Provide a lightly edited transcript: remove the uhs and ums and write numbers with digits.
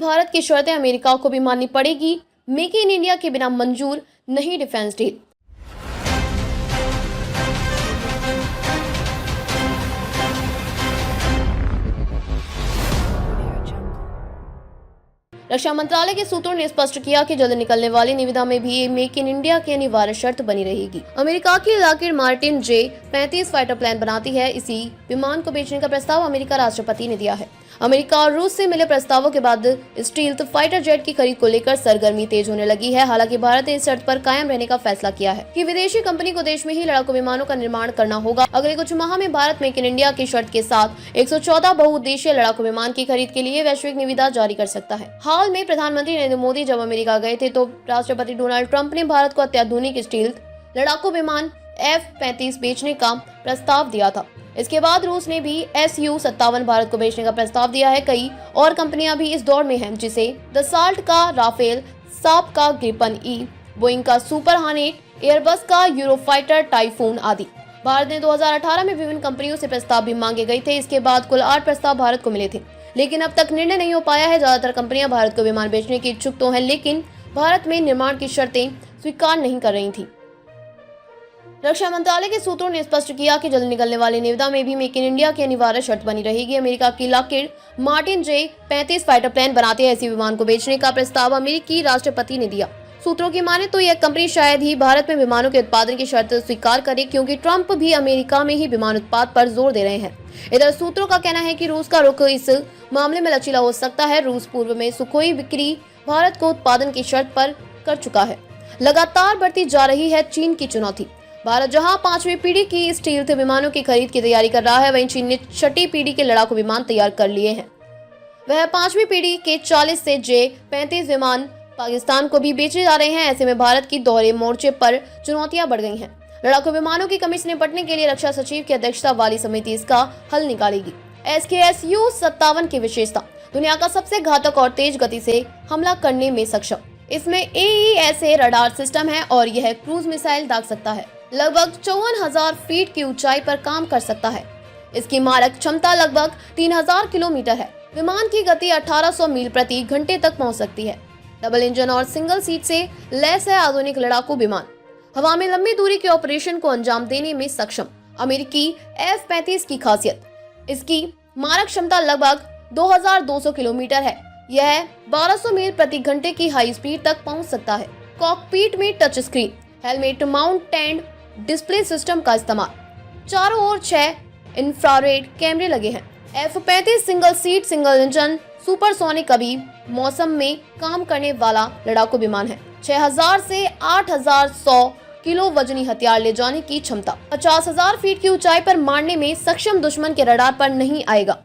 भारत की शर्तें अमेरिका को भी माननी पड़ेगी। मेक इन इंडिया के बिना मंजूर नहीं डिफेंस डील। रक्षा मंत्रालय के सूत्रों ने स्पष्ट किया कि जल्द निकलने वाली निविदा में भी मेक इन इंडिया की अनिवार्य शर्त बनी रहेगी। अमेरिका की Lockheed Martin J-35 fighter plane बनाती है। इसी विमान को बेचने का प्रस्ताव अमेरिका राष्ट्रपति ने दिया है। अमेरिका और रूस से मिले प्रस्तावों के बाद स्टील्थ फाइटर जेट की खरीद को लेकर सरगर्मी तेज होने लगी है। हालांकि भारत ने इस शर्त पर कायम रहने का फैसला किया है कि विदेशी कंपनी को देश में ही लड़ाकू विमानों का निर्माण करना होगा। अगले कुछ माह में भारत मेक इन इंडिया की शर्त के साथ 114 बहुउद्देशीय लड़ाकू विमान की खरीद के लिए वैश्विक निविदा जारी कर सकता है। हाल में प्रधानमंत्री नरेंद्र मोदी जब अमेरिका गए थे तो राष्ट्रपति डोनाल्ड ट्रंप ने भारत को अत्याधुनिक स्टील्थ लड़ाकू विमान F-35 बेचने का प्रस्ताव दिया था। इसके बाद रूस ने भी Su-57 भारत को बेचने का प्रस्ताव दिया है। कई और कंपनियां भी इस दौड़ में हैं, जिसे दसाल्ट का राफेल, साप का ग्रिपन ई, बोइंग का सुपर हॉर्नेट, एयरबस का यूरोफाइटर टाइफून आदि। भारत ने 2018 में विभिन्न कंपनियों से प्रस्ताव भी मांगे गए थे। इसके बाद कुल 8 प्रस्ताव भारत को मिले थे, लेकिन अब तक निर्णय नहीं हो पाया है। ज्यादातर कंपनियां भारत को विमान बेचने की इच्छुक तो हैं, लेकिन भारत में निर्माण की शर्तें स्वीकार नहीं कर रही थी। रक्षा मंत्रालय के सूत्रों ने स्पष्ट किया कि जल्द निकलने वाली निविदा में भी मेक इन इंडिया की अनिवार्य शर्त बनी रहेगी। अमेरिका की Lockheed Martin J-35 fighter plane बनाते हैं। ऐसी विमान को बेचने का प्रस्ताव अमेरिकी राष्ट्रपति ने दिया। सूत्रों की माने तो यह कंपनी शायद ही भारत में विमानों के उत्पादन की शर्त स्वीकार करे, क्योंकि ट्रंप भी अमेरिका में ही विमान उत्पादन पर जोर दे रहे हैं। इधर सूत्रों का कहना है कि रूस का रुख इस मामले में लचीला हो सकता है। रूस पूर्व में सुखोई बिक्री भारत को उत्पादन की शर्त पर कर चुका है। लगातार बढ़ती जा रही है चीन की चुनौती। भारत जहां 5वीं पीढ़ी की स्टील्थ विमानों की खरीद की तैयारी कर रहा है, वहीं चीन ने 6ठी पीढ़ी के लड़ाकू विमान तैयार कर लिए हैं। वह 5वीं पीढ़ी के 40 से J-35 विमान पाकिस्तान को भी बेचे जा रहे हैं। ऐसे में भारत की दोहरे मोर्चे पर चुनौतियां बढ़ गई हैं। लड़ाकू विमानों की कमी से निपटने के लिए रक्षा सचिव की अध्यक्षता वाली समिति इसका हल निकालेगी। SKSU-57 की विशेषता, दुनिया का सबसे घातक और तेज गति से हमला करने में सक्षम। इसमें AESA रडार सिस्टम है और यह क्रूज मिसाइल दाग सकता है। लगभग 54,000 फीट की ऊंचाई पर काम कर सकता है। इसकी मारक क्षमता लगभग 3,000 किलोमीटर है। विमान की गति 1800 मील प्रति घंटे तक पहुंच सकती है। डबल इंजन और सिंगल सीट से लैस है आधुनिक लड़ाकू विमान। हवा में लंबी दूरी के ऑपरेशन को अंजाम देने में सक्षम। अमेरिकी F-35 की खासियत, इसकी मारक क्षमता लगभग 2200 किलोमीटर है। यह 1200 मील प्रति घंटे की हाई स्पीड तक पहुंच सकता है। कॉकपीट में touch screen, helmet mounted display system का इस्तेमाल। चारों ओर 6 इंफ्रारेड कैमरे लगे हैं। F-35 single seat, single engine, supersonic कभी मौसम में काम करने वाला लड़ाकू विमान है। 6000 से 8100 किलो वजनी हथियार ले जाने की क्षमता। 50,000 फीट की ऊंचाई पर मारने में सक्षम, दुश्मन के रडार पर नहीं आएगा।